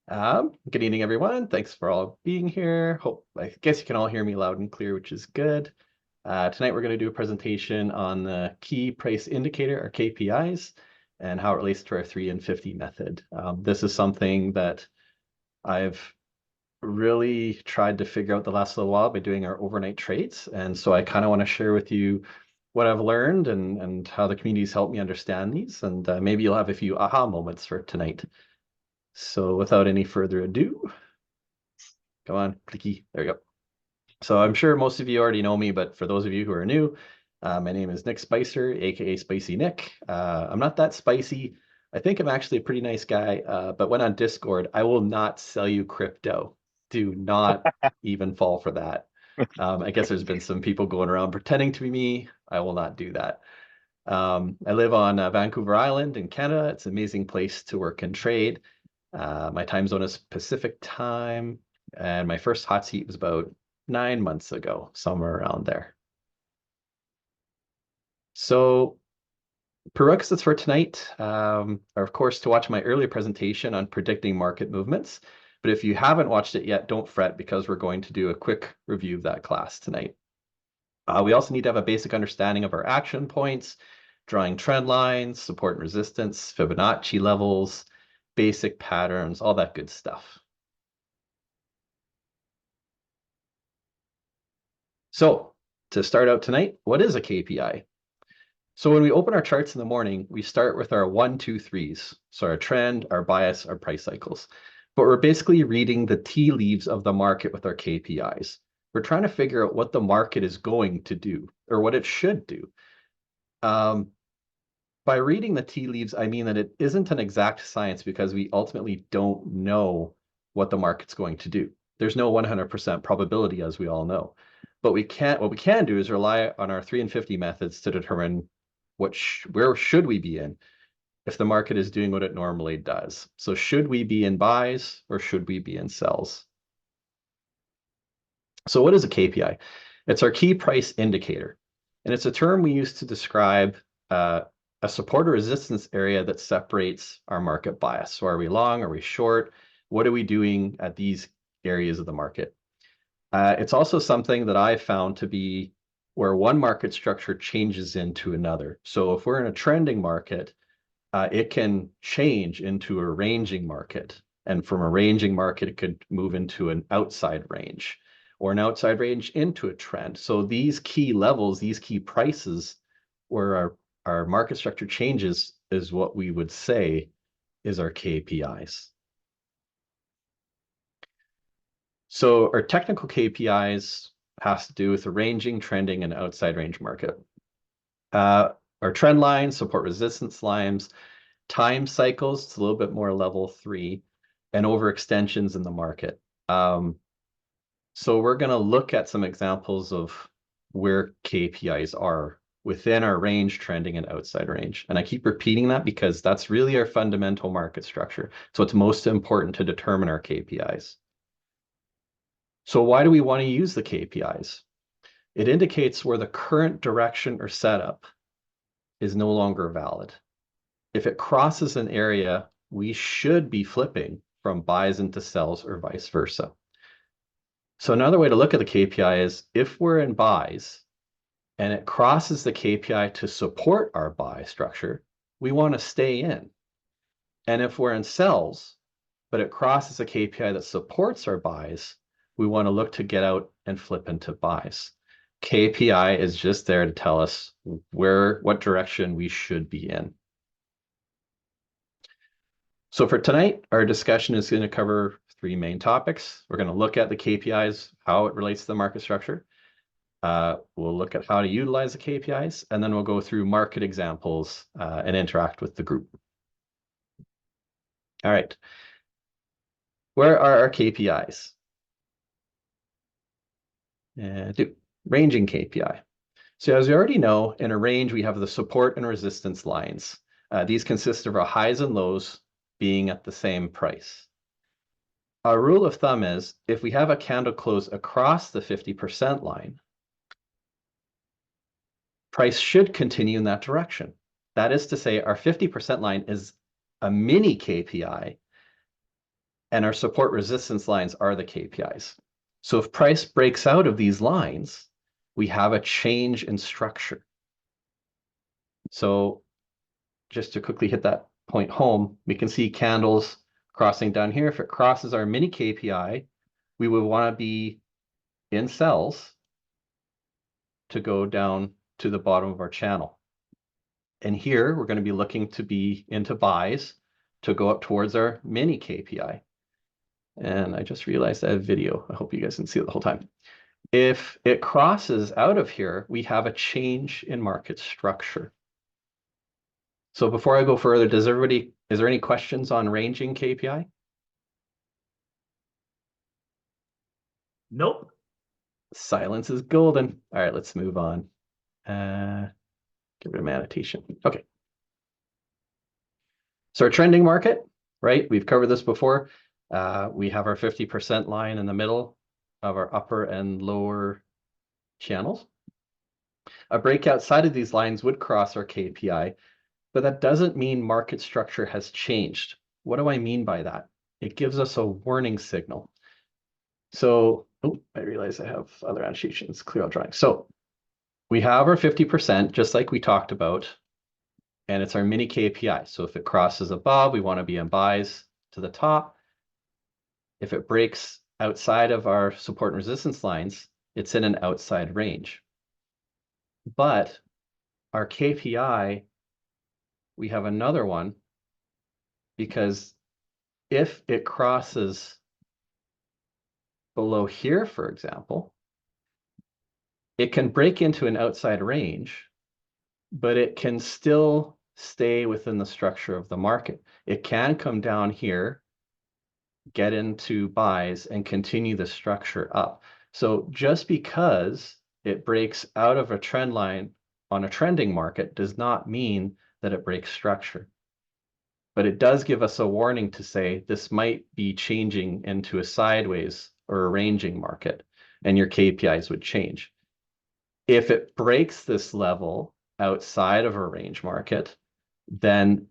Good evening, everyone. Thanks for all being here. I guess you can all hear me loud and clear, which is good. Tonight we're going to do a presentation on the key price indicator, or KPIs, and how it relates to our 3 and 50 method. This is something that I've really tried to figure out the last little while by doing our overnight trades. And so I kind of want to share with you what I've learned and how the community's helped me understand these. And maybe you'll have a few aha moments for tonight. So without any further ado, come on, clicky, there you go. So I'm sure most of you already know me, but for those of you who are new, my name is Nick Spicer, aka Spicy Nick. I'm not that spicy. I think I'm actually a pretty nice guy, but when on Discord, I will not sell you crypto. Do not even fall for that. I guess there's been some people going around pretending to be me. I will not do that. I live on Vancouver Island in Canada. It's an amazing place to work and trade. My time zone is Pacific time, and my first hot seat was about 9 months ago, somewhere around there. So prerequisites for tonight are, of course, to watch my earlier presentation on predicting market movements. But if you haven't watched it yet, don't fret, because we're going to do a quick review of that class tonight. We also need to have a basic understanding of our action points, drawing trend lines, support and resistance, Fibonacci levels, basic patterns, all that good stuff. So to start out tonight, what is a KPI? So when we open our charts in the morning, we start with our 1, 2, 3s. So our trend, our bias, our price cycles. But we're basically reading the tea leaves of the market with our KPIs. We're trying to figure out what the market is going to do, or what it should do. By reading the tea leaves, I mean that it isn't an exact science, because we ultimately don't know what the market's going to do. There's no 100% probability, as we all know. But what we can do is rely on our 3 and 50 methods to determine where should we be in if the market is doing what it normally does. So should we be in buys or should we be in sells? So what is a KPI? It's our key price indicator, and it's a term we use to describe a support or resistance area that separates our market bias. So are we long? Are we short? What are we doing at these areas of the market? It's also something that I found to be where one market structure changes into another. So if we're in a trending market, it can change into a ranging market. And from a ranging market, it could move into an outside range, or an outside range into a trend. So these key levels, these key prices, where our market structure changes, is what we would say is our KPIs. So our technical KPIs has to do with the ranging, trending, and outside range market. Our trend lines, support resistance lines, time cycles, it's a little bit more level 3, and overextensions in the market. So we're going to look at some examples of where KPIs are within our range, trending, and outside range. And I keep repeating that because that's really our fundamental market structure. So it's most important to determine our KPIs. So why do we want to use the KPIs? It indicates where the current direction or setup is no longer valid. If it crosses an area, we should be flipping from buys into sells, or vice versa. So another way to look at the KPI is, if we're in buys and it crosses the KPI to support our buy structure, we want to stay in. And if we're in sells, but it crosses a KPI that supports our buys, we want to look to get out and flip into buys. KPI is just there to tell us what direction we should be in. So for tonight, our discussion is going to cover 3 main topics. We're going to look at the KPIs, how it relates to the market structure. We'll look at how to utilize the KPIs, and then we'll go through market examples and interact with the group. All right. Where are our KPIs? Ranging KPI. So as we already know, in a range, we have the support and resistance lines. These consist of our highs and lows being at the same price. Our rule of thumb is, if we have a candle close across the 50% line, price should continue in that direction. That is to say, our 50% line is a mini KPI And our support resistance lines are the KPIs. So if price breaks out of these lines, we have a change in structure. So just to quickly hit that point home, we can see candles crossing down here. If it crosses our mini KPI, we would want to be in sells to go down to the bottom of our channel. And here we're going to be looking to be into buys to go up towards our mini KPI. And I just realized I have video. I hope you guys can see it the whole time. If it crosses out of here, we have a change in market structure. So before I go further, is there any questions on ranging KPI? Nope. Silence is golden. All right, let's move on. Get rid of my annotation. Okay. So our trending market, right? We've covered this before. We have our 50% line in the middle of our upper and lower channels. A break outside of these lines would cross our KPI, but that doesn't mean market structure has changed. What do I mean by that? It gives us a warning signal. So, I realize I have other annotations, clear out drawing. So we have our 50%, just like we talked about, and it's our mini KPI. So if it crosses above, we want to be in buys to the top. If it breaks outside of our support and resistance lines, it's in an outside range. But our KPI, we have another one, because if it crosses below here, for example, it can break into an outside range, but it can still stay within the structure of the market. It can come down here, get into buys, and continue the structure up. So just because it breaks out of a trend line on a trending market does not mean that it breaks structure. But it does give us a warning to say this might be changing into a sideways or a ranging market, and your KPIs would change. If it breaks this level outside of a range market, then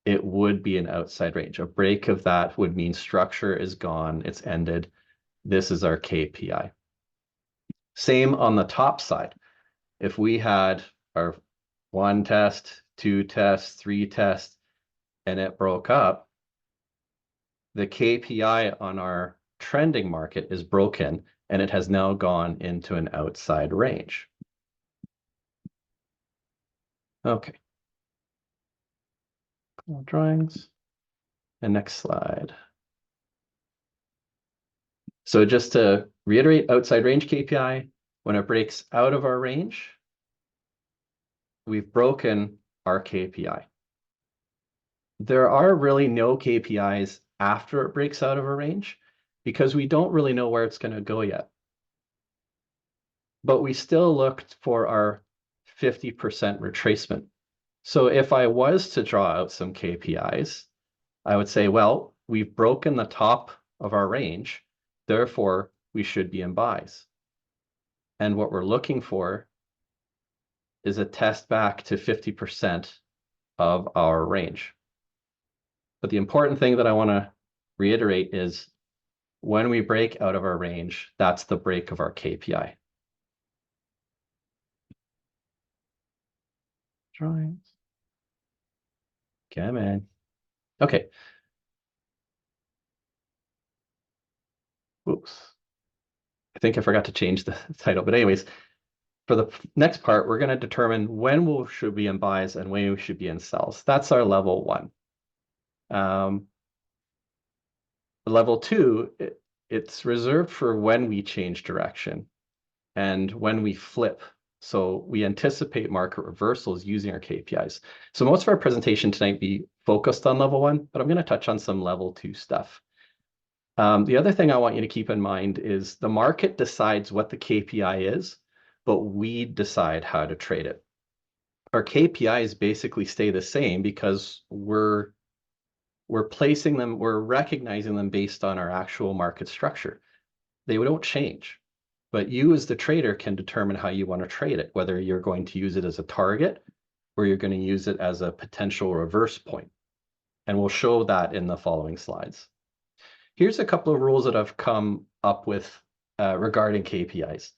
it would be an outside range. A break of that would mean structure is gone, it's ended. This is our KPI. Same on the top side. If we had our 1 test, 2 tests, 3 tests, and it broke up, the KPI on our trending market is broken, and it has now gone into an outside range. Okay. Drawings. And next slide. So just to reiterate, outside range KPI, when it breaks out of our range, we've broken our KPI. There are really no KPIs after it breaks out of a range because we don't really know where it's going to go yet. But we still looked for our 50% retracement. So if I was to draw out some KPIs, I would say, well, we've broken the top of our range, therefore we should be in buys. And what we're looking for is a test back to 50% of our range. But the important thing that I want to reiterate is when we break out of our range, that's the break of our KPI. Drawings. Come in. Okay. Oops. I think I forgot to change the title, but anyways, for the next part, we're going to determine when we should be in buys and when we should be in sells. That's our level 1. Level 2, it's reserved for when we change direction and when we flip. So we anticipate market reversals using our KPIs. So most of our presentation tonight be focused on level 1, but I'm going to touch on some level 2 stuff. The other thing I want you to keep in mind is the market decides what the KPI is, but we decide how to trade it. Our KPIs basically stay the same because we're placing them, we're recognizing them based on our actual market structure. They don't change, but you as the trader can determine how you want to trade it, whether you're going to use it as a target or you're going to use it as a potential reverse point. And we'll show that in the following slides. here's a couple of rules that I've come up with regarding KPIs.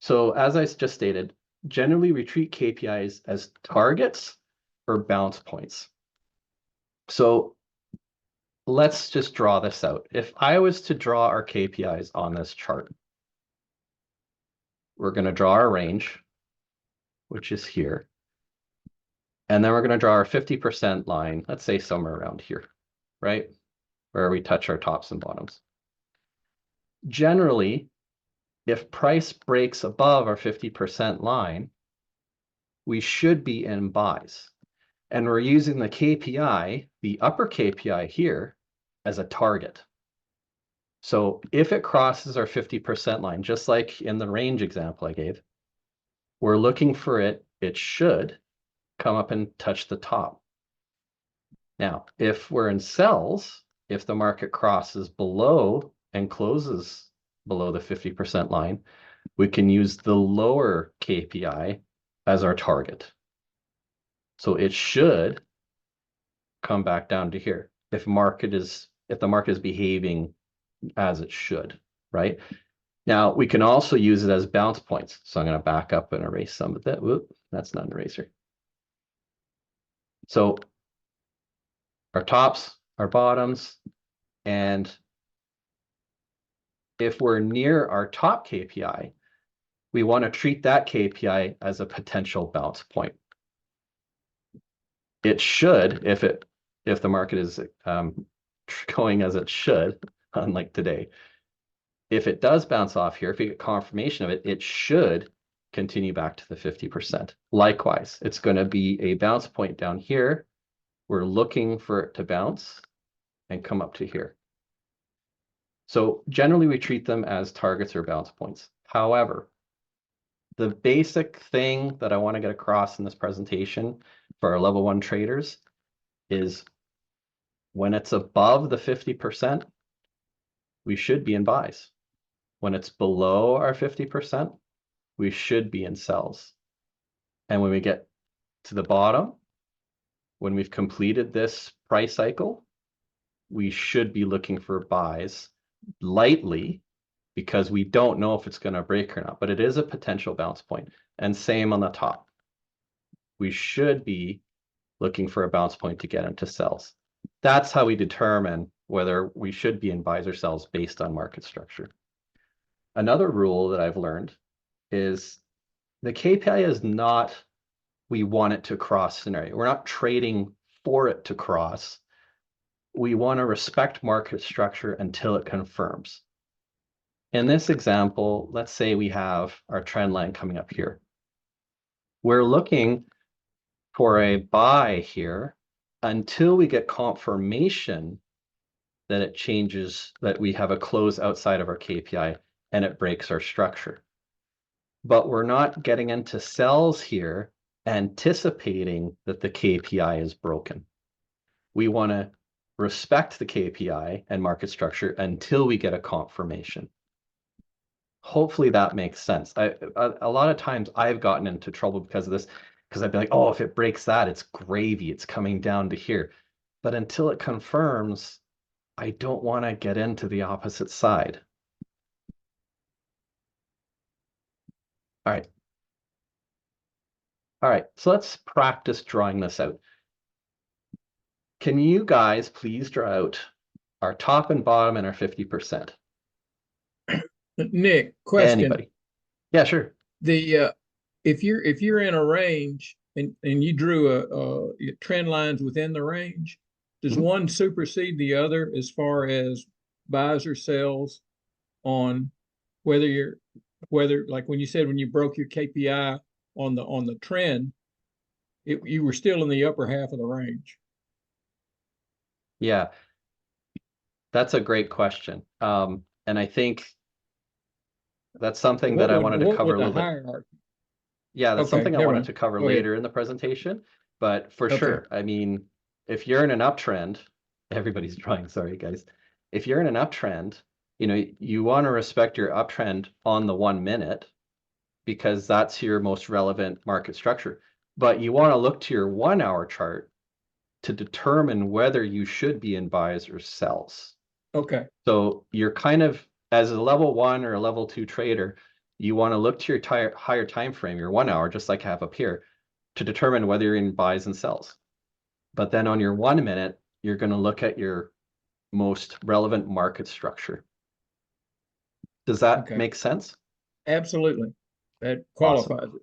So as I just stated, generally we treat KPIs as targets or bounce points. So let's just draw this out. If I was to draw our KPIs on this chart, we're going to draw our range, which is here. And then we're going to draw our 50% line, let's say somewhere around here, right? Where we touch our tops and bottoms. Generally, if price breaks above our 50% line, we should be in buys. And we're using the KPI, the upper KPI here, as a target. So if it crosses our 50% line, just like in the range example I gave, we're looking for it, it should come up and touch the top. Now, if we're in sells, if the market crosses below and closes below the 50% line, we can use the lower KPI as our target. So it should come back down to here if the market is behaving as it should, right? Now we can also use it as bounce points. So I'm going to back up and erase some of that. Whoop, that's not an eraser. So our tops, our bottoms, and if we're near our top KPI, we want to treat that KPI as a potential bounce point. It should, if the market is going as it should, unlike today, if it does bounce off here, if we get confirmation of it, it should continue back to the 50%. Likewise, it's going to be a bounce point down here. We're looking for it to bounce and come up to here. So generally we treat them as targets or bounce points. However, the basic thing that I want to get across in this presentation for our level 1 traders is when it's above the 50%, we should be in buys. When it's below our 50%, we should be in sells. And when we get to the bottom, when we've completed this price cycle, we should be looking for buys lightly because we don't know if it's going to break or not, but it is a potential bounce point. And same on the top. We should be looking for a bounce point to get into sells. That's how we determine whether we should be in buys or sells based on market structure. Another rule that I've learned is the KPI is not we want it to cross scenario. We're not trading for it to cross. We want to respect market structure until it confirms. In this example, let's say we have our trend line coming up here. We're looking for a buy here until we get confirmation that it changes, that we have a close outside of our KPI and it breaks our structure. But we're not getting into sells here anticipating that the KPI is broken. We want to respect the KPI and market structure until we get a confirmation. Hopefully that makes sense. A lot of times I've gotten into trouble because of this, because I'd be like, oh, if it breaks that, it's gravy, it's coming down to here. But until it confirms, I don't want to get into the opposite side. All right. All right, so let's practice drawing this out. Can you guys please draw out our top and bottom and our 50%? Nick, question. Anybody? Yeah, sure. If you're in a range and you drew a trend lines within the range, does one supersede the other as far as buys or sells on whether like when you said when you broke your KPI on the trend, you were still in the upper half of the range? Yeah, that's a great question. And I think that's something that I wanted to cover a little bit. Yeah, that's something I wanted to cover later in the presentation. But for sure, I mean, if you're in an uptrend, everybody's drawing, sorry guys. If you're in an uptrend, you know, you want to respect your uptrend on the 1 minute because that's your most relevant market structure. But you want to look to your 1 hour chart to determine whether you should be in buys or sells. Okay. So you're kind of, as a level 1 or a level 2 trader, you want to look to your higher time frame, your 1 hour, just like I have up here, to determine whether you're in buys and sells. But then on your 1 minute, you're going to look at your most relevant market structure. Does that Okay. make sense? Absolutely. That Awesome. qualifies it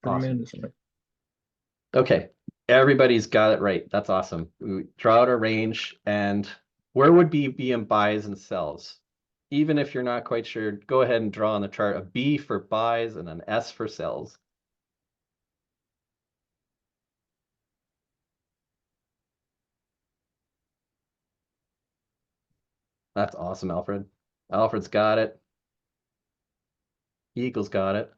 Awesome. tremendously. Okay. Everybody's got it right. That's awesome. We draw out a range, and where would be in buys and sells? Even if you're not quite sure, go ahead and draw on the chart a B for buys and an S for sells. That's awesome, Alfred. Alfred's got it. Eagle's got it.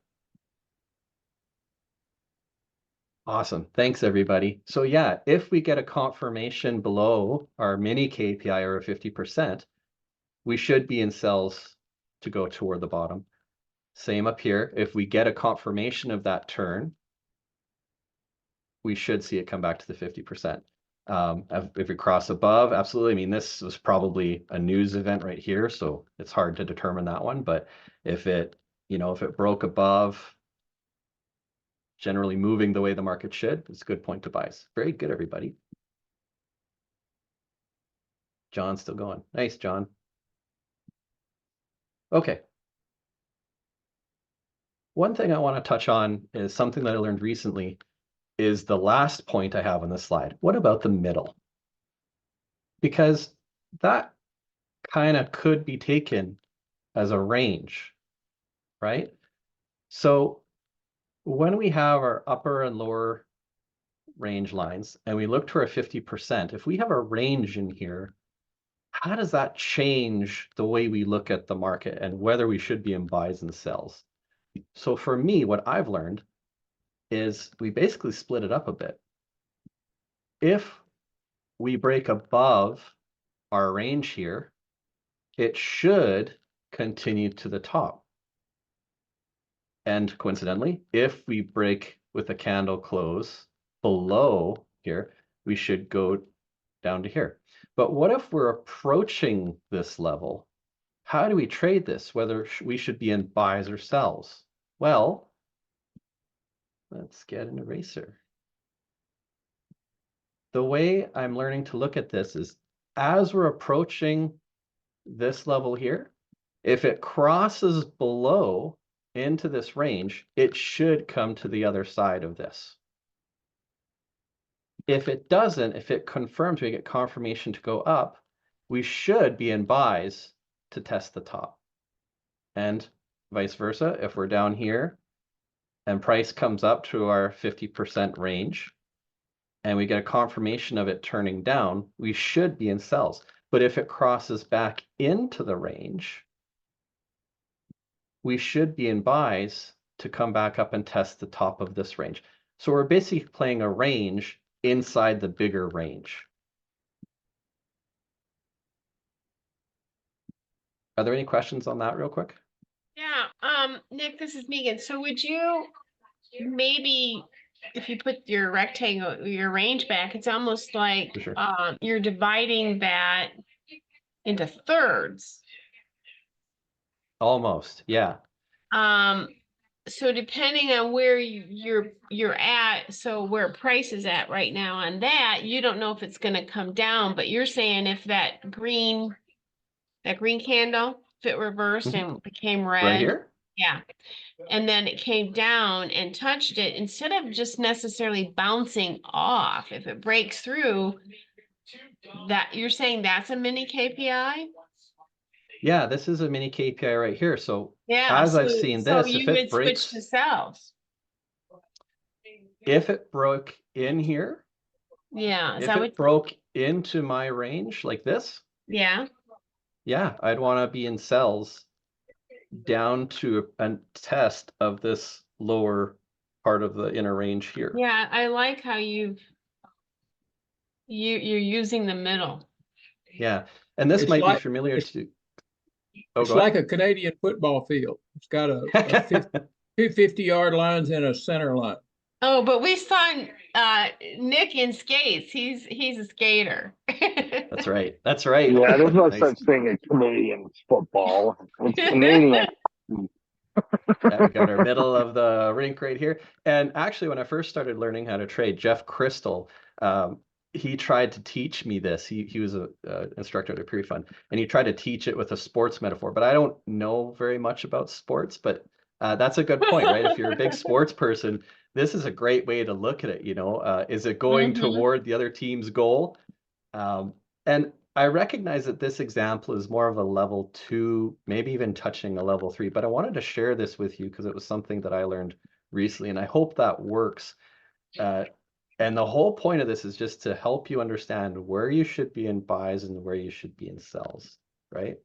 Awesome. Thanks, everybody. So yeah, if we get a confirmation below our mini KPI or 50%, we should be in sells to go toward the bottom. Same up here. If we get a confirmation of that turn, we should see it come back to the 50%. If we cross above, absolutely. I mean, this was probably a news event right here, so it's hard to determine that one. But if it, if it broke above, generally moving the way the market should, it's a good point to buys. Very good, everybody. John's still going. Nice, John. Okay. One thing I want to touch on is something that I learned recently is the last point I have on this slide. What about the middle? Because that kind of could be taken as a range, right? So when we have our upper and lower range lines and we look to our 50%, if we have a range in here, how does that change the way we look at the market and whether we should be in buys and sells? So for me, what I've learned is we basically split it up a bit. If we break above our range here, it should continue to the top. And coincidentally, if we break with a candle close below here, we should go down to here. But what if we're approaching this level? How do we trade this, whether we should be in buys or sells? Well, let's get an eraser. The way I'm learning to look at this is as we're approaching this level here, if it crosses below into this range, it should come to the other side of this. If it doesn't, if it confirms, we get confirmation to go up, we should be in buys to test the top. And vice versa, if we're down here and price comes up to our 50% range and we get a confirmation of it turning down, we should be in sells. But if it crosses back into the range, we should be in buys to come back up and test the top of this range. So we're basically playing a range inside the bigger range. Are there any questions on that real quick? Yeah, Nick, this is Megan. So would you maybe, if you put your rectangle, your range back, it's almost like For sure. You're dividing that into thirds. Almost, yeah. So depending on where you're at, so where price is at right now on that, you don't know if it's gonna come down, but you're saying if that green candle, if it reversed and became red. Right here? Yeah. And then it came down and touched it, instead of just necessarily bouncing off, if it breaks through, that you're saying that's a mini KPI? Yeah, this is a mini KPI right here. So Yeah, as I've so seen this, you if it would switch to breaks, cells. if it broke in here, Yeah, is if that it what? broke into my range like this, Yeah, yeah, I'd want to be in cells down to a test of this lower part of the inner range here. yeah, I like how you're using the middle. Yeah, and this It's might be like familiar it's to. Oh, it's go like a Canadian football field. It's got a ahead. 50-yard lines and a center line. Oh, but we saw Nick in skates. He's a skater. That's right. That's right. Yeah, there's no Nice. such thing as Canadian football. It's Canadian. Yeah, we got our middle of the rink right here. And actually, when I first started learning how to trade, Jeff Crystal, um, he tried to teach me this. He was a instructor at Prairie Fund, and he tried to teach it with a sports metaphor. But I don't know very much about sports, but that's a good point, right? If you're a big sports person, this is a great way to look at it. Is it going toward the other team's goal? And I recognize that this example is more of a level 2, maybe even touching a level 3, but I wanted to share this with you because it was something that I learned recently, and I hope that works. And the whole point of this is just to help you understand where you should be in buys and where you should be in sells, right?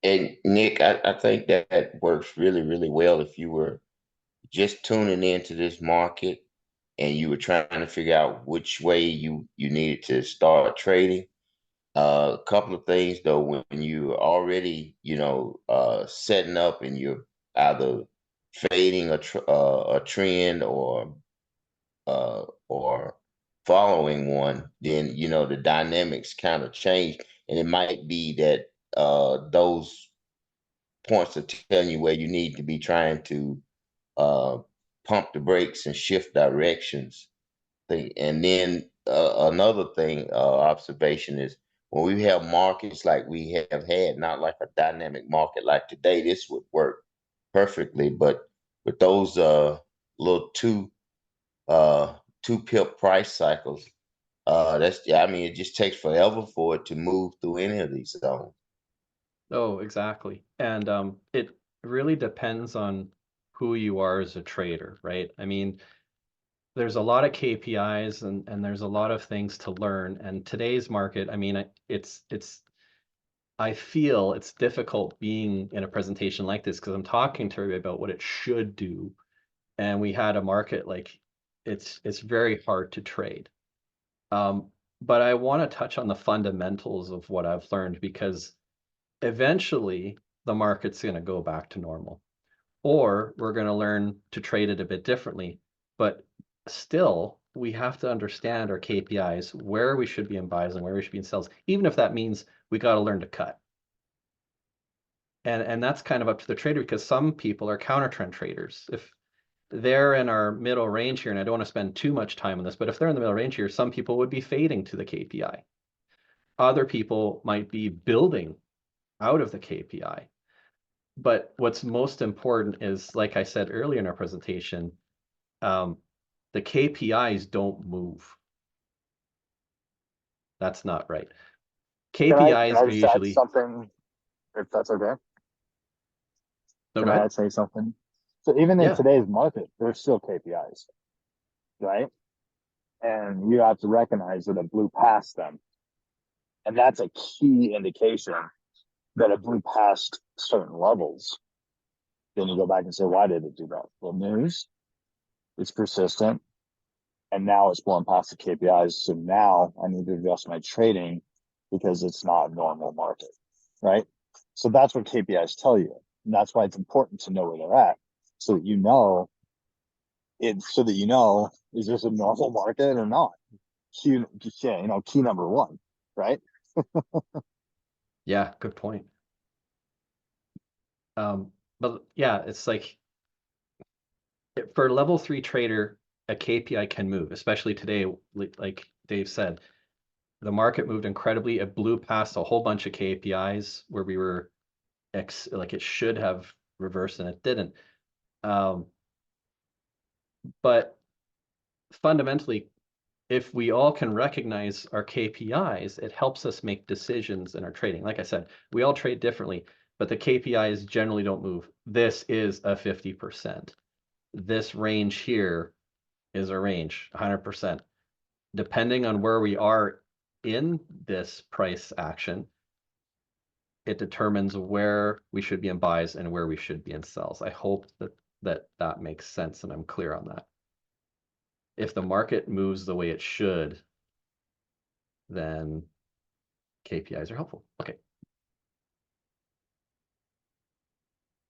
And Nick, I think that works really, really well if you were just tuning into this market and you were trying to figure out which way you needed to start trading. A couple of things though, when you already, setting up and you're either fading a trend or following one, then the dynamics kind of change, and it might be that those points are telling you where you need to be trying to uh, pump the brakes and shift directions. And then another thing, observation is when we have markets like we have had, not like a dynamic market like today, this would work perfectly. But with those little two pip price cycles, it just takes forever for it to move through any of these zones. Oh, exactly. And it really depends on who you are as a trader, right? I mean, there's a lot of KPIs and there's a lot of things to learn. And today's market, I mean, I feel it's difficult being in a presentation like this because I'm talking to everybody about what it should do. And we had a market like it's very hard to trade. But I want to touch on the fundamentals of what I've learned because eventually the market's going to go back to normal, or we're going to learn to trade it a bit differently. But still, we have to understand our KPIs, where we should be in buys and where we should be in sells, even if that means we got to learn to cut. And that's kind of up to the trader because some people are counter trend traders. If they're in our middle range here, and I don't want to spend too much time on this, but if they're in the middle range here, some people would be fading to the KPI. Other people might be building out of the KPI. But what's most important is, like I said earlier in our presentation, the KPIs don't move. That's not right. KPIs Can are I just add usually. something, if that's okay? No, Can go I ahead. say something? So even in Yeah. today's market, there's still KPIs, right? And you have to recognize that it blew past them. And that's a key indication that it blew past certain levels. Then you go back and say, why did it do that? Well, news, it's persistent, and now it's blowing past the KPIs. So now I need to adjust my trading because it's not a normal market, right? So that's what KPIs tell you. And that's why it's important to know where they're at so that you know is this a normal market or not? Key number one, right? Yeah, good point. But yeah, it's like for a level 3 trader, a KPI can move, especially today, like Dave said. The market moved incredibly. It blew past a whole bunch of KPIs where we were like it should have reversed and it didn't. But fundamentally, if we all can recognize our KPIs, it helps us make decisions in our trading. Like I said, we all trade differently, but the KPIs generally don't move. This is a 50%. This range here is a range, 100%. Depending on where we are in this price action, it determines where we should be in buys and where we should be in sells. I hope that makes sense and I'm clear on that. If the market moves the way it should, then KPIs are helpful. Okay.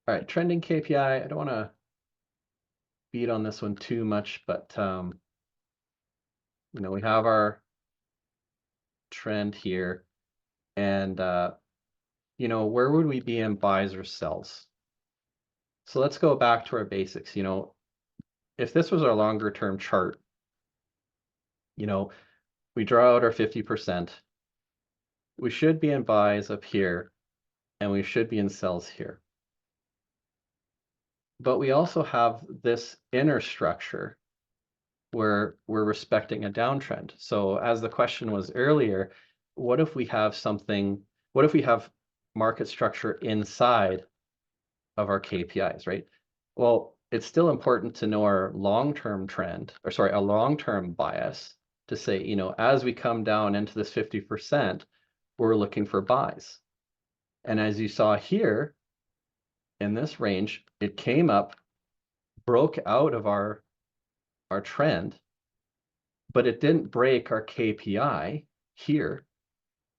All right, trending KPI. I don't want to beat on this one too much, but you know, we have our trend here, and you know, where would we be in buys or sells? So let's go back to our basics. You know, if this was our longer term chart, you know, we draw out our 50%, we should be in buys up here, and we should be in sells here. But we also have this inner structure where we're respecting a downtrend. So as the question was earlier, what if we have something, what if we have market structure inside of our KPIs, right? Well, it's still important to know our long-term trend, or sorry, a long-term bias to say, you know, as we come down into this 50%, we're looking for buys. And as you saw here in this range, it came up, broke out of our trend, but it didn't break our KPI here,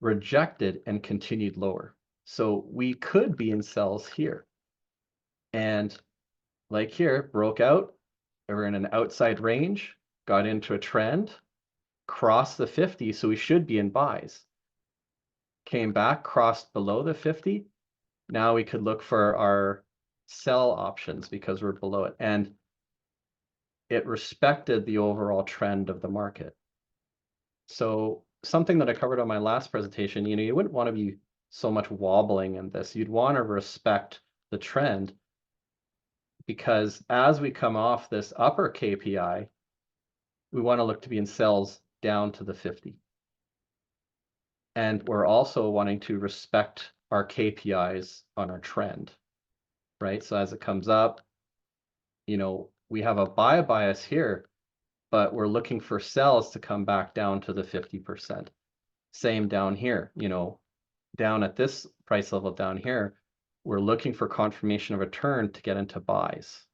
rejected and continued lower. So we could be in sells here. And like here, broke out, we're in an outside range, got into a trend, crossed the 50, so we should be in buys. Came back, crossed below the 50. Now we could look for our sell options because we're below it. And it respected the overall trend of the market. So something that I covered on my last presentation, you know, you wouldn't want to be so much wobbling in this. You'd want to respect the trend, because as we come off this upper KPI, we want to look to be in sells down to the 50. And we're also wanting to respect our KPIs on our trend, right? So as it comes up, you know, we have a buy bias here, but we're looking for sells to come back down to the 50%. Same down here, you know, down at this price level down here, we're looking for confirmation of a turn to get into buys.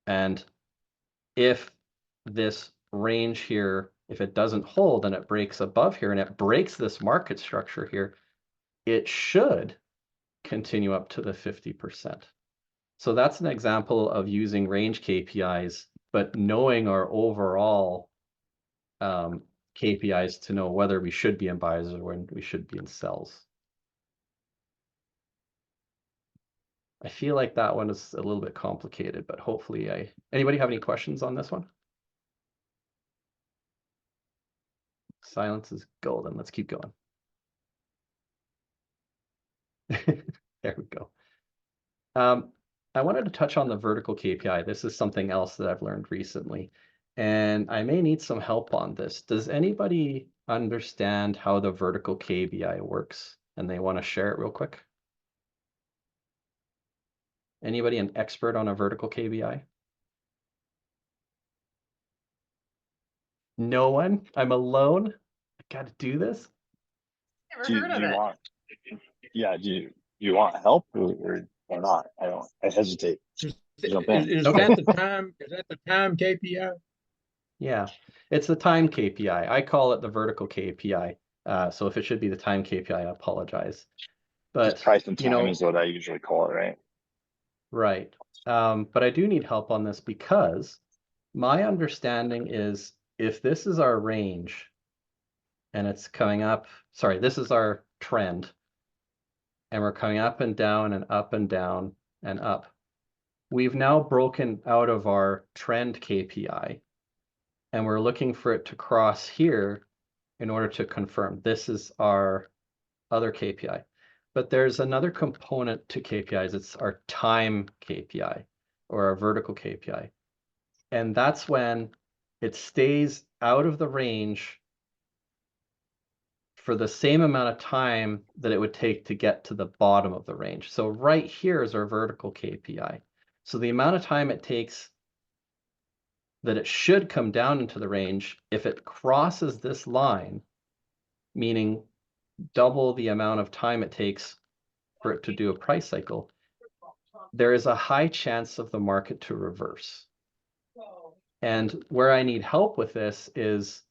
And if this range here, if it doesn't hold and it breaks above here and it breaks this market structure here, it should continue up to the 50%. So that's an example of using range KPIs, but knowing our overall KPIs to know whether we should be in buys or when we should be in sells. I feel like that one is a little bit complicated, but hopefully anybody have any questions on this one? Silence is golden. Let's keep going. There we go. I wanted to touch on the vertical KPI. This is something else that I've learned recently, and I may need some help on this. Does anybody understand how the vertical KPI works and they want to share it real quick? Anybody an expert on a vertical KPI? No one? I'm alone? I gotta do this? Never Do heard you of it. want, yeah, do you want help or not? I hesitate. Jump in. Is Okay. that the time, is that the time KPI? Yeah, it's the time KPI. I call it the vertical KPI. So if it should be the time KPI, I apologize. But Just price and you time know, is what I usually call it, right? right. But I do need help on this because my understanding is if this is our range and it's coming up, sorry, this is our trend, and we're coming up and down and up and down and up. We've now broken out of our trend KPI, and we're looking for it to cross here in order to confirm this is our other KPI. But there's another component to KPIs. It's our time KPI or our vertical KPI. And that's when it stays out of the range for the same amount of time that it would take to get to the bottom of the range. So right here is our vertical KPI. So the amount of time it takes that it should come down into the range, if it crosses this line, meaning double the amount of time it takes for it to do a price cycle, there is a high chance of the market to reverse. And where I need help with this is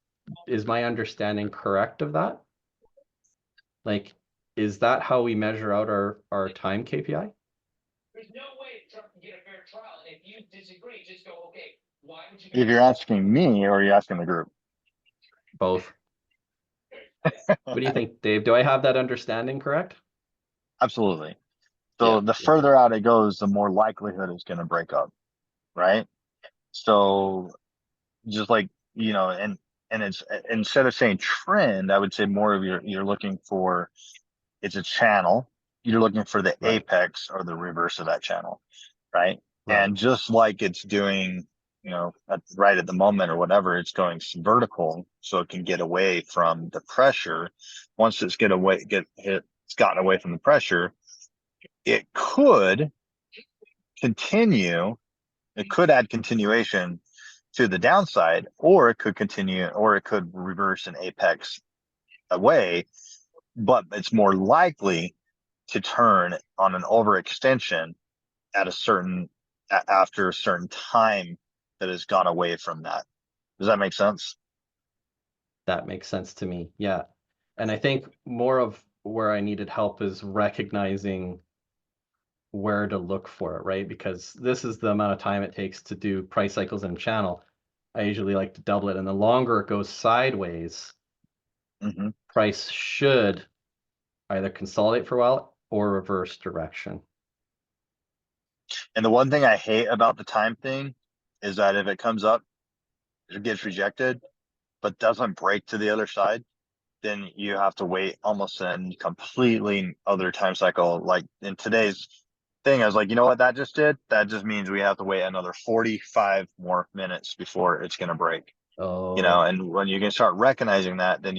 my understanding correct of that? Like, is that how we measure out our time KPI? There's no way Trump can get a fair trial If you're asking me or you're asking the group? Both. What do you think, Dave? Do I have that understanding correct? Absolutely. So Yeah. the further out it goes, the more likelihood it's going to break up, right? So just like, and it's instead of saying trend, I would say more of you're looking for, it's a channel. You're looking for the Right. apex or the reverse of that channel, right? Right. And just like it's doing, right at the moment or whatever, it's going vertical so it can get away from the pressure. Once it's it's gotten away from the pressure, it could continue. It could add continuation to the downside, or it could continue, or it could reverse an apex away, but it's more likely to turn on an overextension at after a certain time that has gone away from that. Does that make sense? That makes sense to me. Yeah. And I think more of where I needed help is recognizing where to look for it, right? Because this is the amount of time it takes to do price cycles in a channel. I usually like to double it. And the longer it goes sideways, Mm-hmm. price should either consolidate for a while or reverse direction. And the one thing I hate about the time thing is that if it comes up, it gets rejected, but doesn't break to the other side, then you have to wait almost a completely other time cycle. Like in today's thing, I was like, you know what that just did? That just means we have to wait another 45 more minutes before it's going to break. Oh, And when you can start recognizing that, then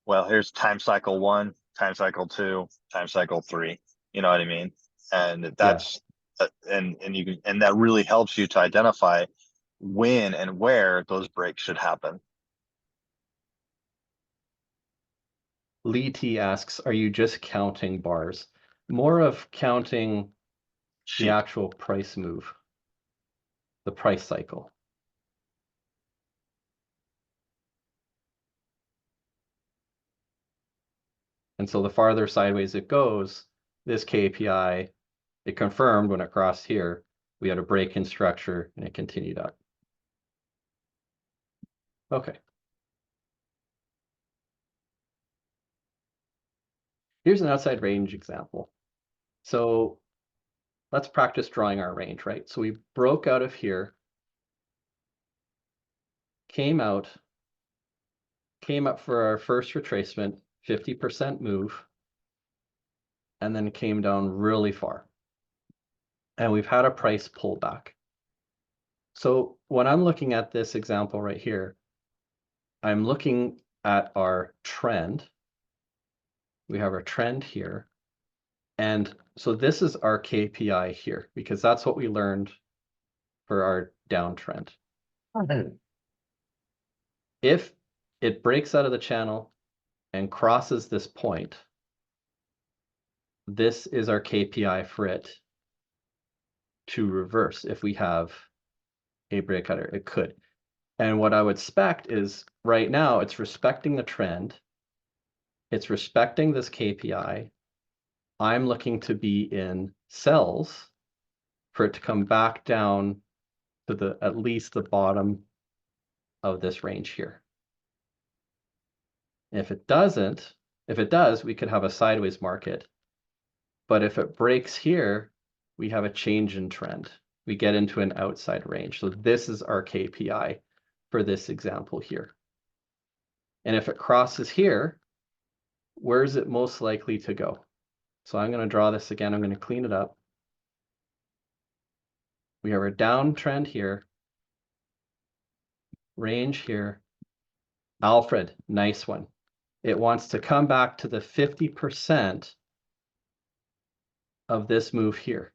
well, here's time cycle 1, time cycle 2, time cycle 3. You know what I mean? And yeah. and that really helps you to identify when and where those breaks should happen. Lee T asks, are you just counting bars? More of counting the Sheep. actual price move, the price cycle. And so the farther sideways it goes, this KPI, it confirmed when it crossed here, we had a break in structure and it continued up. Okay. Here's an outside range example. So let's practice drawing our range, right? So we broke out of here, came up for our first retracement, 50% move, and then came down really far. And we've had a price pullback. So when I'm looking at this example right here, I'm looking at our trend. We have our trend here. And so this is our KPI here, because that's what we learned for our downtrend. If it breaks out of the channel and crosses this point, this is our KPI for it to reverse if we have a breakout. It could. And what I would expect is right now it's respecting the trend. It's respecting this KPI. I'm looking to be in sells for it to come back down to at least the bottom of this range here. If it doesn't, if it does, we could have a sideways market. But if it breaks here, we have a change in trend. We get into an outside range. So this is our KPI for this example here. And if it crosses here, where is it most likely to go? So I'm going to draw this again. I'm going to clean it up. We have a downtrend here, range here. Alfred, nice one. It wants to come back to the 50% of this move here.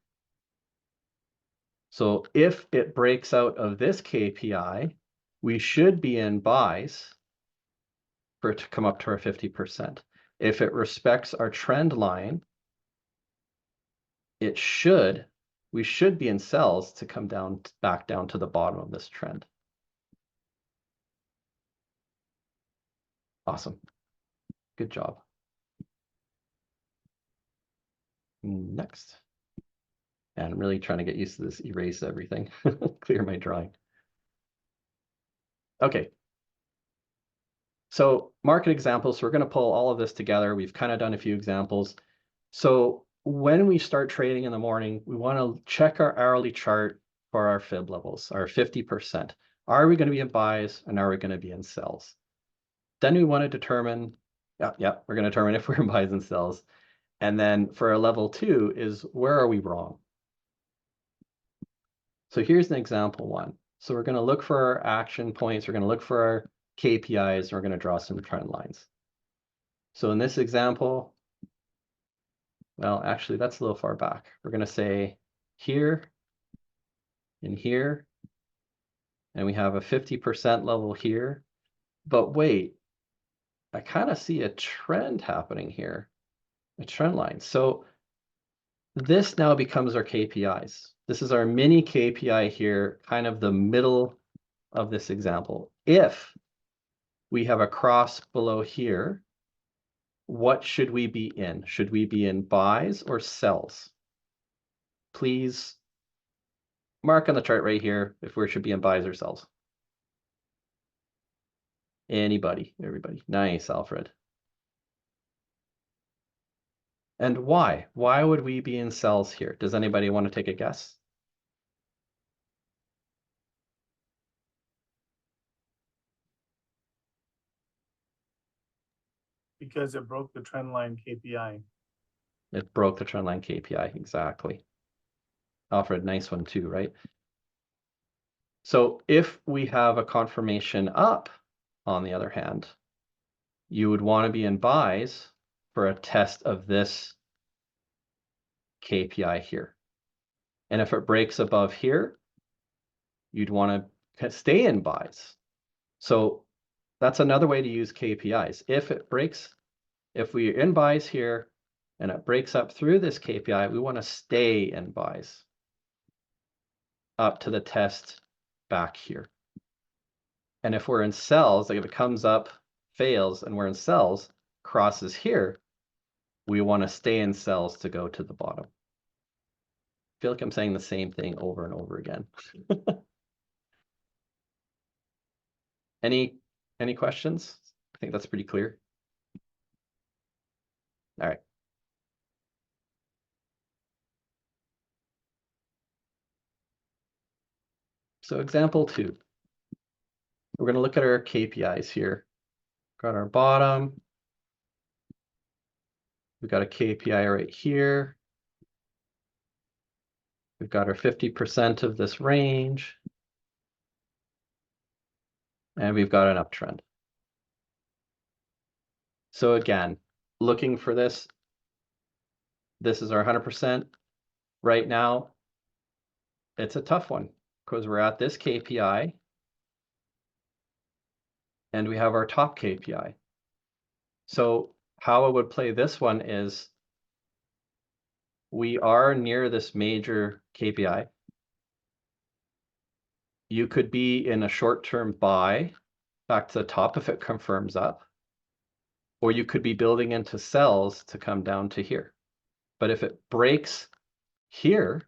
So if it breaks out of this KPI, we should be in buys for it to come up to our 50%. If it respects our trend line, we should be in sells to come down, back down to the bottom of this trend. Awesome. Good job. Next. And I'm really trying to get used to this erase everything, clear my drawing. Okay. So market examples, so we're going to pull all of this together. We've kind of done a few examples. So when we start trading in the morning, we want to check our hourly chart for our fib levels, our 50%. Are we going to be in buys and are we going to be in sells? Then we want to determine, we're going to determine if we're in buys and sells. And then for a level 2 is where are we wrong? So here's an example 1. So we're going to look for our action points. We're going to look for our KPIs. And we're going to draw some trend lines. So in this example, well, actually, that's a little far back. We're going to say here and here, and we have a 50% level here. But wait, I kind of see a trend happening here, a trend line. So this now becomes our KPIs. This is our mini KPI here, kind of the middle of this example. If we have a cross below here, what should we be in? Should we be in buys or sells? Please mark on the chart right here if we should be in buys or sells. Anybody, everybody. Nice, Alfred. And why? Why would we be in sells here? Does anybody want to take a guess? Because it broke the trend line KPI. It broke the trend line KPI, exactly. Alfred, nice one too, right? So if we have a confirmation up, on the other hand, you would want to be in buys for a test of this KPI here. And if it breaks above here, you'd want to stay in buys. So that's another way to use KPIs. If it breaks, if we're in buys here and it breaks up through this KPI, we want to stay in buys up to the test back here. And if we're in sells, like if it comes up, fails, and we're in sells, crosses here, we want to stay in sells to go to the bottom. I feel like I'm saying the same thing over and over again. Any questions? I think that's pretty clear. All right. So example 2. We're going to look at our KPIs here. Got our bottom. We've got a KPI right here. We've got our 50% of this range. And we've got an uptrend. So again, looking for this. This is our 100%. Right now, it's a tough one because we're at this KPI. And we have our top KPI. So how I would play this one is we are near this major KPI. You could be in a short-term buy back to the top if it confirms up, or you could be building into sells to come down to here. But if it breaks here,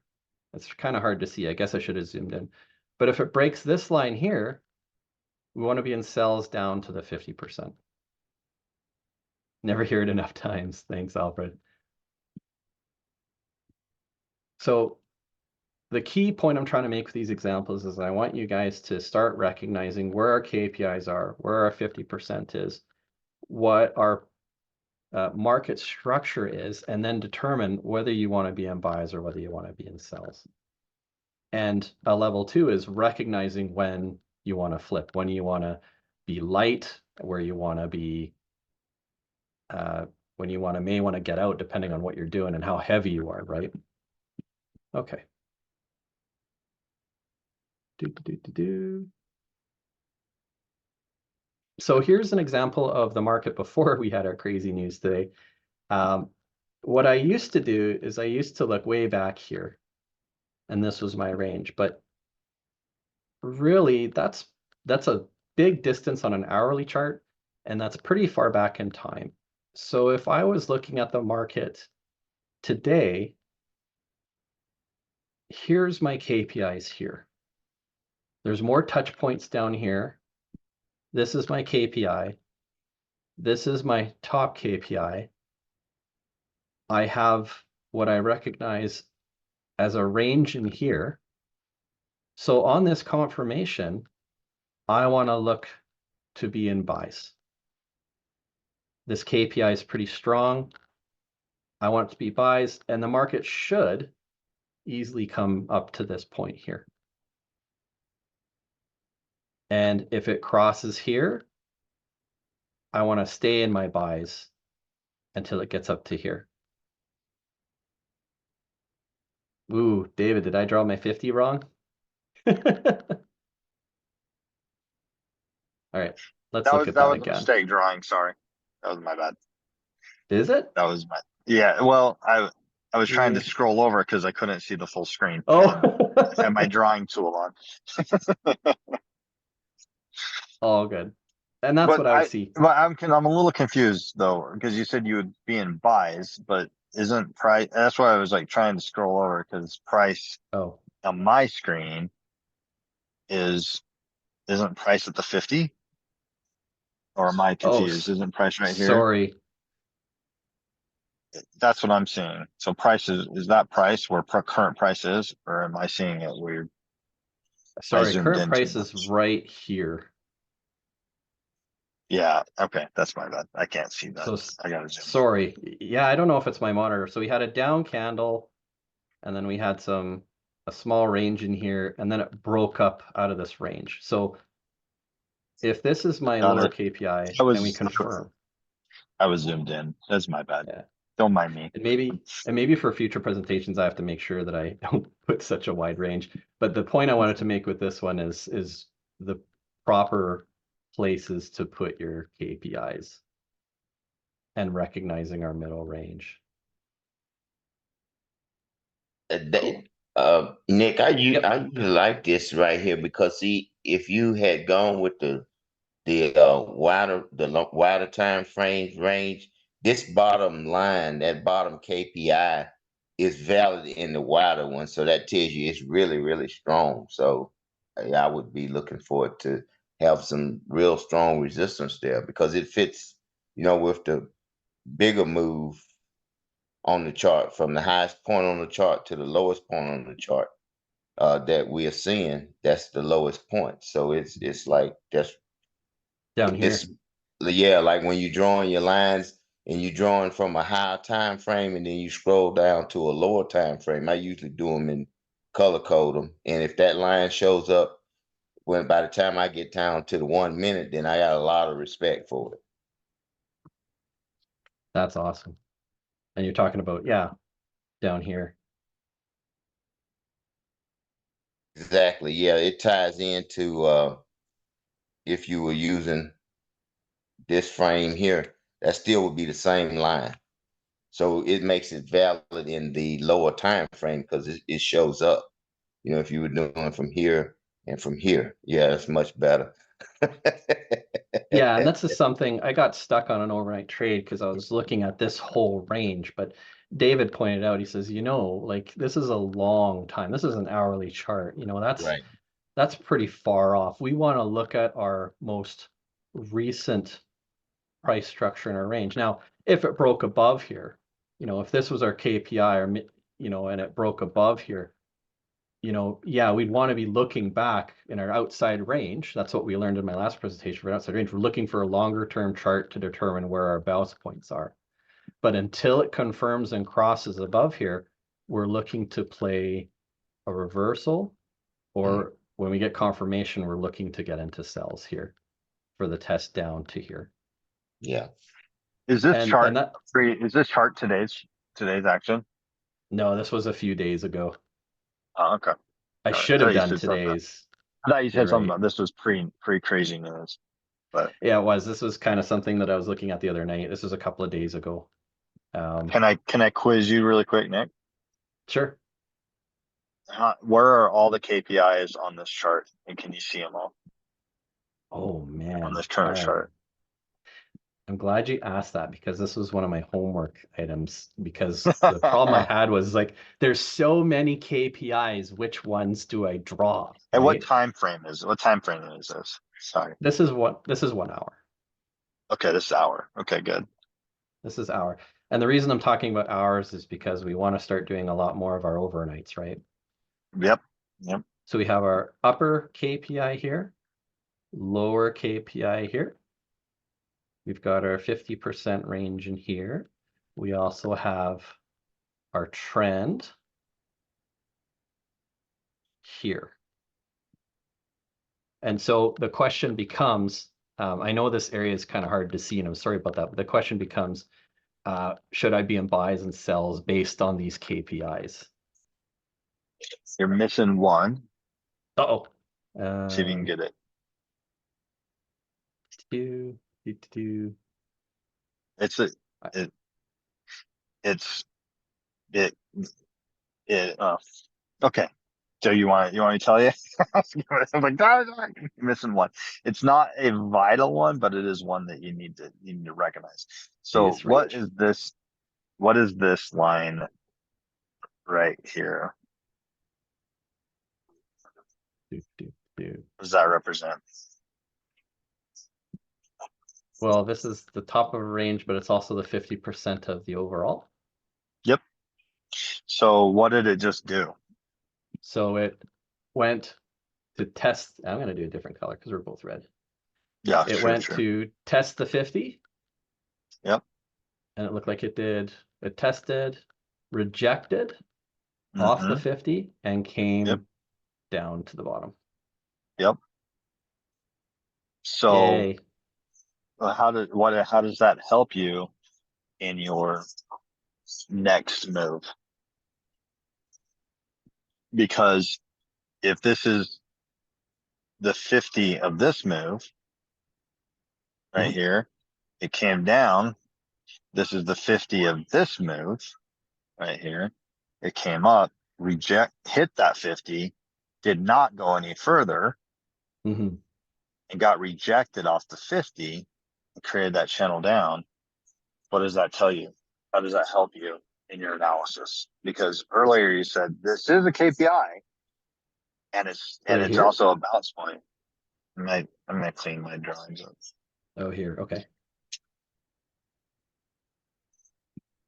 it's kind of hard to see. I guess I should have zoomed in. But if it breaks this line here, we want to be in sells down to the 50%. Never hear it enough times. Thanks, Alfred. So the key point I'm trying to make with these examples is I want you guys to start recognizing where our KPIs are, where our 50% is, what our market structure is, and then determine whether you want to be in buys or whether you want to be in sells. And a level 2 is recognizing when you want to flip, when you want to be light, where you want to be, when you may want to get out, depending on what you're doing and how heavy you are, right? Okay. So here's an example of the market before we had our crazy news today. What I used to do is I used to look way back here, and this was my range. But really, that's a big distance on an hourly chart, and that's pretty far back in time. So if I was looking at the market today, here's my KPIs here. There's more touch points down here. This is my KPI. This is my top KPI. I have what I recognize as a range in here. So on this confirmation, I want to look to be in buys. This KPI is pretty strong. I want it to be buys, and the market should easily come up to this point here. And if it crosses here, I want to stay in my buys until it gets up to here. Ooh, David, did I draw my 50 wrong? All right, let's look at that was a again. mistake drawing, sorry. That was my bad. Is it? That was my, yeah, well, I was trying to Mm. scroll over because I couldn't see the full screen. Oh, I had my drawing tool on. all good. And that's what I would see. But I'm a little confused though, because you said you would be in buys, but isn't price, that's why I was like trying to scroll over, because price Oh, on my screen isn't price at the 50? Or am I confused? Isn't price right here? sorry. That's what I'm seeing. So price is that price where current price is, or am I seeing it weird? Sorry, zoomed current in too price is much. right here. Yeah, okay, that's my bad. I can't see that. So I gotta zoom in. sorry. Yeah, I don't know if it's my monitor. So we had a down candle, and then we had a small range in here, and then it broke up out of this range. So if this is my Got lower it. KPI I and we was confirm, zoomed in. That's my bad. yeah. Don't mind me. And maybe for future presentations, I have to make sure that I don't put such a wide range. But the point I wanted to make with this one is the proper places to put your KPIs and recognizing our middle range. Nick, I Yep. usually like this right here because see, if you had gone with the wider time frame range, this bottom line, that bottom KPI, is valid in the wider one, so that tells you it's really really strong. So I would be looking forward to have some real strong resistance there because it fits, with the bigger move on the chart from the highest point on the chart to the lowest point on the chart that we are seeing. That's the lowest point. So it's like Down here. it's yeah, like when you're drawing your lines and you're drawing from a higher time frame and then you scroll down to a lower time frame. I usually do them in color code them, and if that line shows up when by the time I get down to the 1 minute, then I got a lot of respect for it. That's awesome. And you're talking about, yeah, down here. Exactly. Yeah, it ties into if you were using this frame here, that still would be the same line. So it makes it valid in the lower time frame because it shows up. If you were doing from here and from here, yeah, it's much better. Yeah, and that's just something I got stuck on an overnight trade because I was looking at this whole range. But David pointed out, he says, like this is a long time. This is an hourly chart. Right. That's pretty far off. We want to look at our most recent price structure in our range. Now, if it broke above here, if this was our KPI or and it broke above here, yeah, we'd want to be looking back in our outside range. That's what we learned in my last presentation for outside range. We're looking for a longer term chart to determine where our bounce points are. But until it confirms and crosses above here, we're looking to play a reversal, or when we get confirmation, we're looking to get into sells here for the test down to here. Yeah. Is this And chart that, is this chart today's action? no, this was a few days ago. Oh, okay. I should have done today's. I thought you said You're something right. about this was pre crazy news, but Yeah, it was. This was kind of something that I was looking at the other night. This was a couple of days ago. can I quiz you really quick, Nick? Sure. Where are all the KPIs on this chart, and can you see them all Oh man. on this Turner chart? I'm glad you asked that because this was one of my homework items because the problem I had was like, there's so many KPIs. Which ones do I draw? And what Right? time frame is this? Sorry. This is 1 hour. Okay, this is hour. Okay, good. This is hour. And the reason I'm talking about hours is because we want to start doing a lot more of our overnights, right? Yep. Yep. So we have our upper KPI here, lower KPI here. We've got our 50% range in here. We also have our trend here. And so the question becomes, I know this area is kind of hard to see, and I'm sorry about that, but the question becomes, should I be in buys and sells based on these KPIs? You're missing one. Uh-oh. See if you can get it. It's a, it, it's, it, okay. So you want me to tell you? I'm like, you're missing one. It's not a vital one, but it is one that you need to recognize. So Yes, range. what is this line right here? What does that represent? Well, this is the top of a range, but it's also the 50% of the overall. Yep. So what did it just do? So it went to test. I'm going to do a different color because we're both red. Yeah, It sure, went sure. to test the 50. Yep. And it looked like it did. It tested, rejected off the 50 and came Yep. down to the bottom. Yep. So Yay. how does that help you in your next move? Because if this is the 50 of this move right here, it came down. This is the 50 of this move right here. It came up, hit that 50, did not go any further, Mm-hmm. and got rejected off the 50 and created that channel down. What does that tell you? How does that help you in your analysis? Because earlier you said this is a KPI and it's Here? also a bounce point. I'm gonna clean my drawings up. Oh, here. Okay.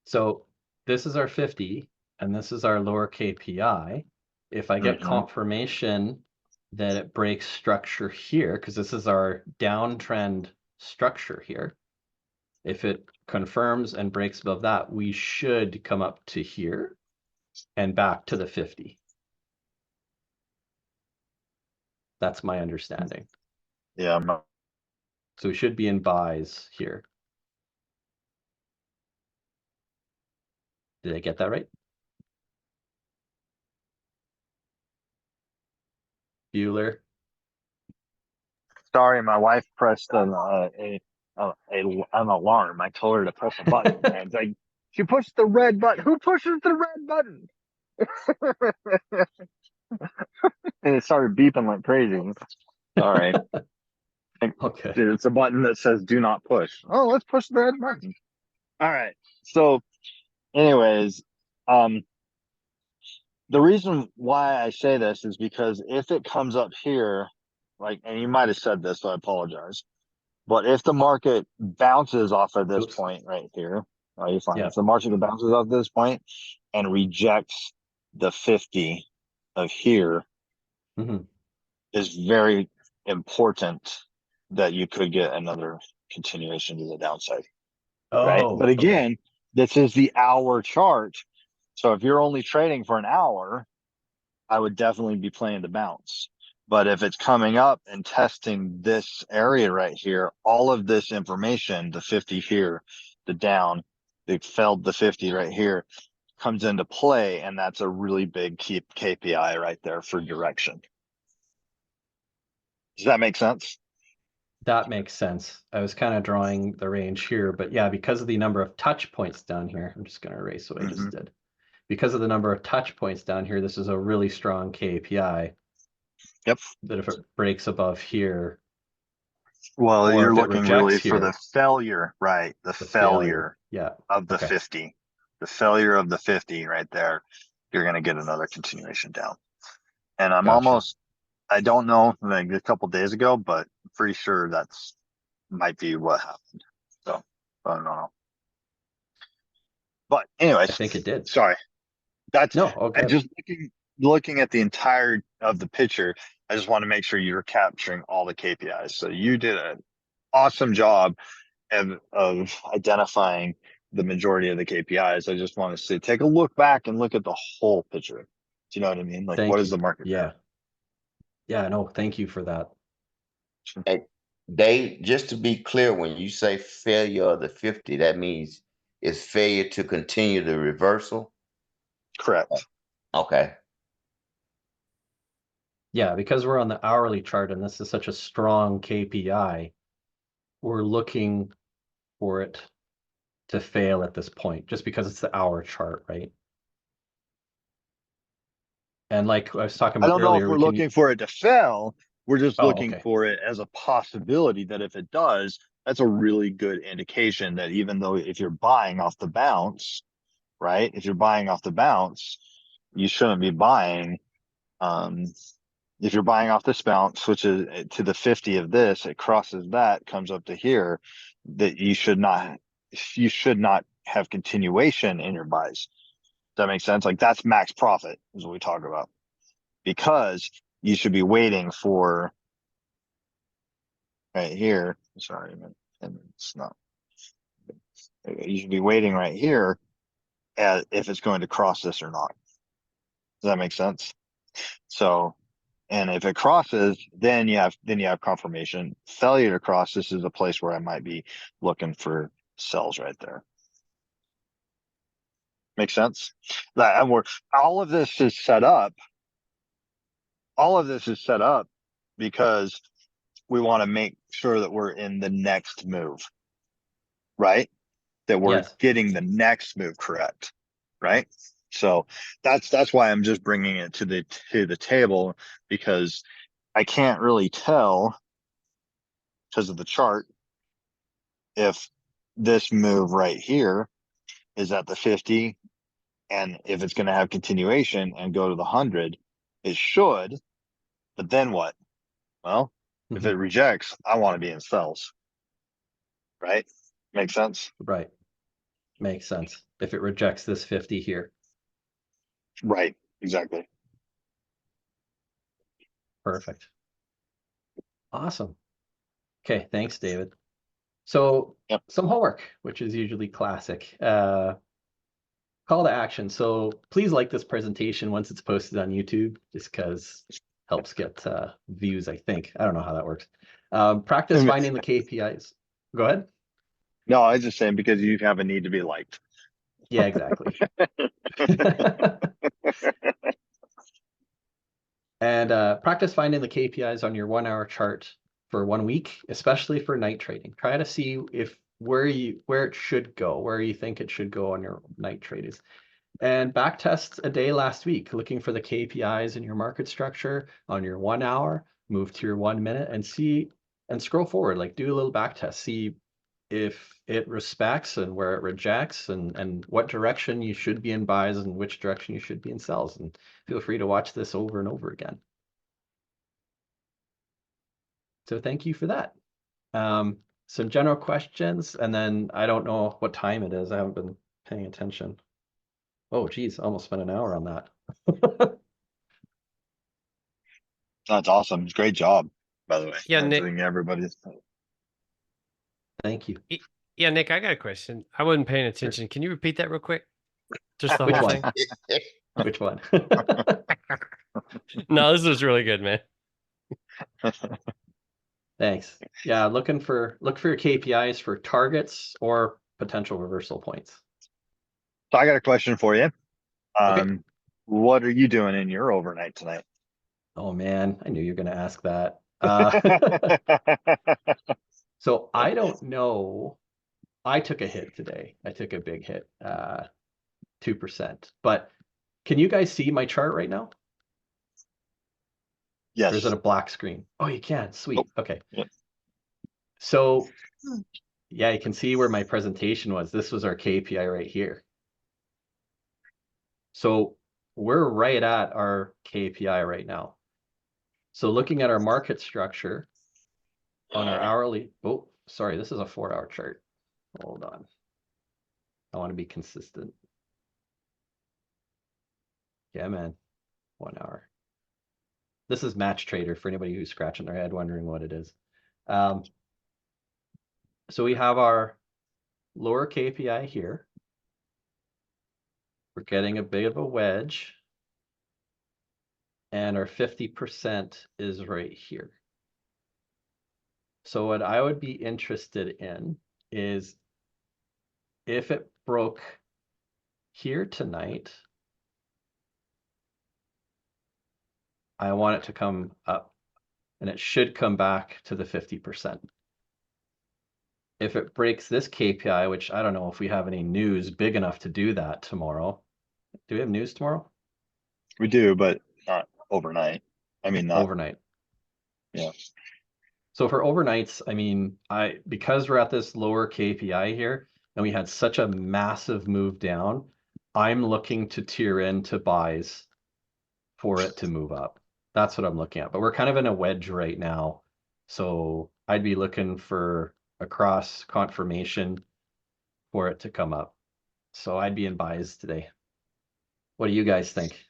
So this is our 50 and this is our lower KPI. If I get confirmation that it breaks structure here, because this is our downtrend structure here, if it confirms and breaks above that, we should come up to here and back to the 50. That's my understanding. Yeah. So we should be in buys here. Did I get that right? Bueller? Sorry, my wife pressed an alarm. I told her to press a button. And it's like, she pushed the red button. Who pushes the red button? And it started beeping like crazy. All right. Okay. It's a button that says do not push. Oh, let's push the red button. All right. So anyways, the reason why I say this is because if it comes up here, like, and you might have said this, so I apologize. But if the market bounces off of this point right here, oh, you're fine. Yeah. If the market bounces off this point and rejects the 50 of here, is very important that you could get another continuation to the downside. Right. Oh, But again, this is the hour chart. So if you're only trading for an hour, I would definitely be playing the bounce. But if it's coming up and testing this area right here, all of this information, the 50 here, the down, they failed the 50 right here, comes into play. And that's a really big key KPI right there for direction. Does that make sense? That makes sense. I was kind of drawing the range here, but yeah, because of the number of touch points down here, I'm just going to erase what I just did. Because of the number of touch points down here, this is a really strong KPI. Yep. That if it breaks above here, Well, Or you're if it looking really rejects for the here, failure, right? The the failure Yeah. of the Okay. 50. The failure of the 50 right there. You're going to get another continuation down. And I'm Gotcha. I don't know, like a couple days ago, but I'm pretty sure that's might be what happened. So I don't know. But I anyways, think it did. sorry. That's No, oh, I good. just looking at the entire of the picture. I just want to make sure you're capturing all the KPIs. So you did an awesome job of identifying the majority of the KPIs. I just want to say, take a look back and look at the whole picture. Do you know what I mean? Like, what Thank is you. the market? Yeah. Yeah, no, thank you for that. Hey, Dave, just to be clear, when you say failure of the 50, that means it's failure to continue the reversal? Correct. Okay. Yeah, because we're on the hourly chart and this is such a strong KPI, we're looking for it to fail at this point, just because it's the hour chart, right? And like I was talking I about don't know if earlier, we're we can. looking for it to fail. We're just Oh, looking okay. for it as a possibility that if it does, that's a really good indication that even though if you're buying off the bounce, right? If you're buying off the bounce, you shouldn't be buying. If you're buying off this bounce, which is to the 50 of this, it crosses that, comes up to here, that you should not have continuation in your buys. Does that make sense? Like that's max profit is what we talk about. Because you should be waiting for right here. Sorry, and it's not. You should be waiting right here if it's going to cross this or not. Does that make sense? So, and if it crosses, then you have confirmation. Failure to cross, this is a place where I might be looking for sells right there. Make sense? That and we're all of this is set up. All of this is set up because we want to make sure that we're in the next move, right? That we're Yes. getting the next move correct, right? So that's why I'm just bringing it to the table, because I can't really tell because of the chart if this move right here is at the 50 and if it's going to have continuation and go to the 100. It should, but then what? Well, if it rejects, I want to be in sells, right? Make sense? Right. Makes sense. If it rejects this 50 here. Right, exactly. Perfect. Awesome. Okay, thanks, David. So Yep. some homework, which is usually classic. Call to action. So please like this presentation once it's posted on YouTube, just because helps get views, I think. I don't know how that works. Practice finding the KPIs. Go ahead. No, I was just saying because you have a need to be liked. Yeah, exactly. And practice finding the KPIs on your 1 hour chart for 1 week, especially for night trading. Try to see if where it should go, where you think it should go on your night trades. And back test a day last week, looking for the KPIs in your market structure on your 1 hour, move to your 1 minute and see and scroll forward, like do a little back test, see if it respects and where it rejects and what direction you should be in buys and which direction you should be in sells. And feel free to watch this over and over again. So thank you for that. Some general questions, and then I don't know what time it is. I haven't been paying attention. Oh, geez, almost spent an hour on that. That's awesome. Great job, by the way. Yeah, I Nick. think everybody's. Thank you. Yeah, Nick, I got a question. I wasn't paying attention. Can you repeat that real quick? Just the Which whole one? thing? Which one? No, this was really good, man. Thanks. Yeah, look for your KPIs for targets or potential reversal points. So I got a question for you. Okay. What are you doing in your overnight tonight? Oh man, I knew you were going to ask that. So I don't know. I took a hit today. I took a big hit, 2%. But can you guys see my chart right now? Yes. Or is it a black screen? Oh, you can. Sweet. Nope. Okay. Yep. So yeah, you can see where my presentation was. This was our KPI right here. So we're right at our KPI right now. So looking at our market structure on our hourly, oh, sorry, this is a 4-hour chart. Hold on. I want to be consistent. Yeah, man. 1 hour. This is Match Trader for anybody who's scratching their head wondering what it is. So we have our lower KPI here. We're getting a bit of a wedge. And our 50% is right here. So what I would be interested in is if it broke here tonight, I want it to come up, and it should come back to the 50%. If it breaks this KPI, which I don't know if we have any news big enough to do that tomorrow. Do we have news tomorrow? We do, but not overnight. I mean, not Overnight. Yeah. So for overnights, I mean, because we're at this lower KPI here, and we had such a massive move down, I'm looking to tier into buys for it to move up. That's what I'm looking at. But we're kind of in a wedge right now. So I'd be looking for a cross confirmation for it to come up. So I'd be in buys today. What do you guys think?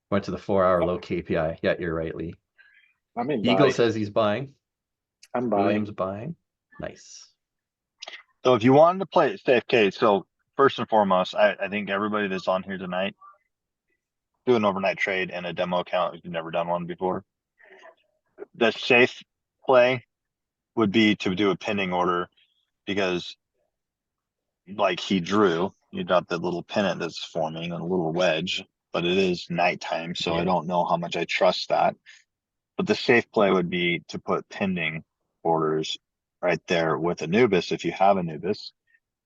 Went to the 4-hour low KPI. Yeah, you're right, Lee. I mean, Eagle says he's buying. I'm buying. William's buying. Nice. So if you wanted to play it safe, okay, so first and foremost, I think everybody that's on here tonight, do an overnight trade and a demo account if you've never done one before. The safe play would be to do a pending order because like he drew, you got the little pennant that's forming and a little wedge, but it is nighttime, so I don't know how much I trust that. But the safe play would be to put pending orders right there with Anubis. If you have Anubis,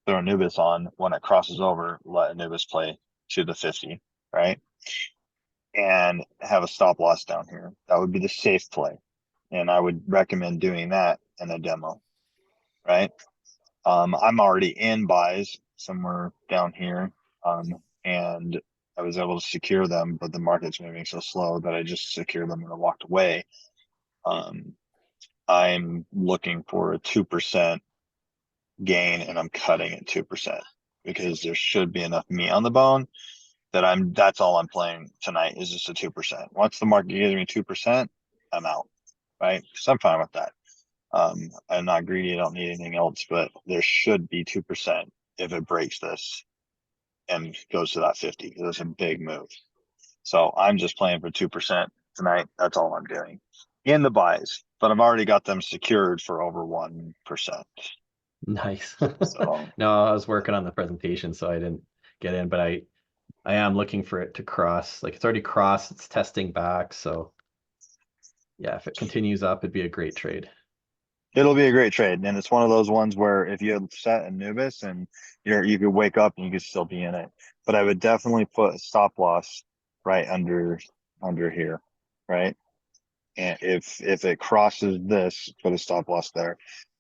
throw Anubis on. When it crosses over, let Anubis play to the 50, right? And have a stop loss down here. That would be the safe play. And I would recommend doing that in a demo, right? I'm already in buys somewhere down here. And I was able to secure them, but the market's moving so slow that I just secured them and I walked away. I'm looking for a 2% gain and I'm cutting at 2% because there should be enough meat on the bone that that's all I'm playing tonight is just a 2%. Once the market gives me 2%, I'm out, right? So I'm fine with that. I'm not greedy. I don't need anything else, but there should be 2% if it breaks this and goes to that 50 because it's a big move. So I'm just playing for 2% tonight. That's all I'm doing in the buys, but I've already got them secured for over 1%. Nice. So No, I was working on the presentation, so I didn't get in, but I am looking for it to cross. Like it's already crossed, it's testing back. So yeah, if it continues up, it'd be a great trade. it'll be a great trade. And it's one of those ones where if you had set Anubis and you could wake up and you could still be in it. But I would definitely put a stop loss right under here, right? And if it crosses this, put a stop loss there.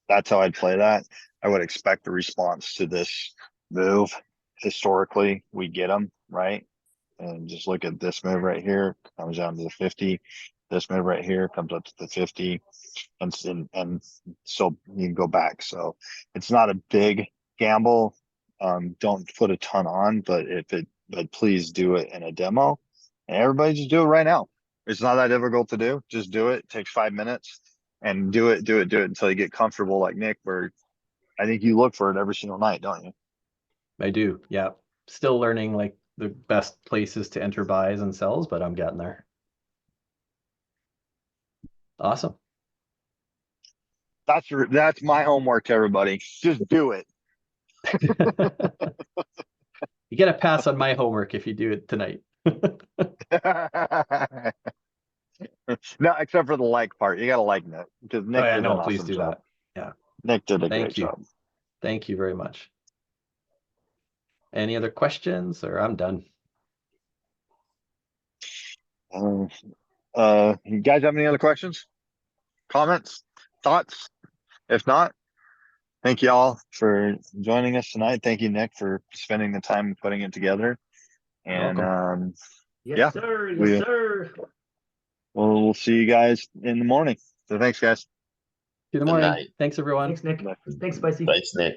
That's how I'd play that. I would expect the response to this move. Historically, we get them, right? And just look at this move right here, comes down to the 50. This move right here comes up to the 50. And so you can go back. So it's not a big gamble. Don't put a ton on, but but please do it in a demo. And everybody just do it right now. It's not that difficult to do. Just do it. It takes 5 minutes and do it until you get comfortable like Nick, where I think you look for it every single night, don't you? I do. Yeah. Still learning like the best places to enter buys and sells, but I'm getting there. Awesome. That's my homework to everybody. Just do it. You get a pass on my homework if you do it tonight. No, except for the like part. You gotta like Nick because Nick Oh yeah, did no, an please awesome do job. that. Yeah. Nick did a great Thank you. job. Thank you very much. Any other questions or I'm done? You guys have any other questions, comments, thoughts? If not, thank you all for joining us tonight. Thank you, Nick, for spending the time and putting it together. And Yes, yeah, sir. Yes, we- sir. we'll see you guys in the morning. So thanks, guys. See you in the Good morning. night. Thanks, everyone. Thanks, Nick. Thanks, Spicy. Thanks, Nick.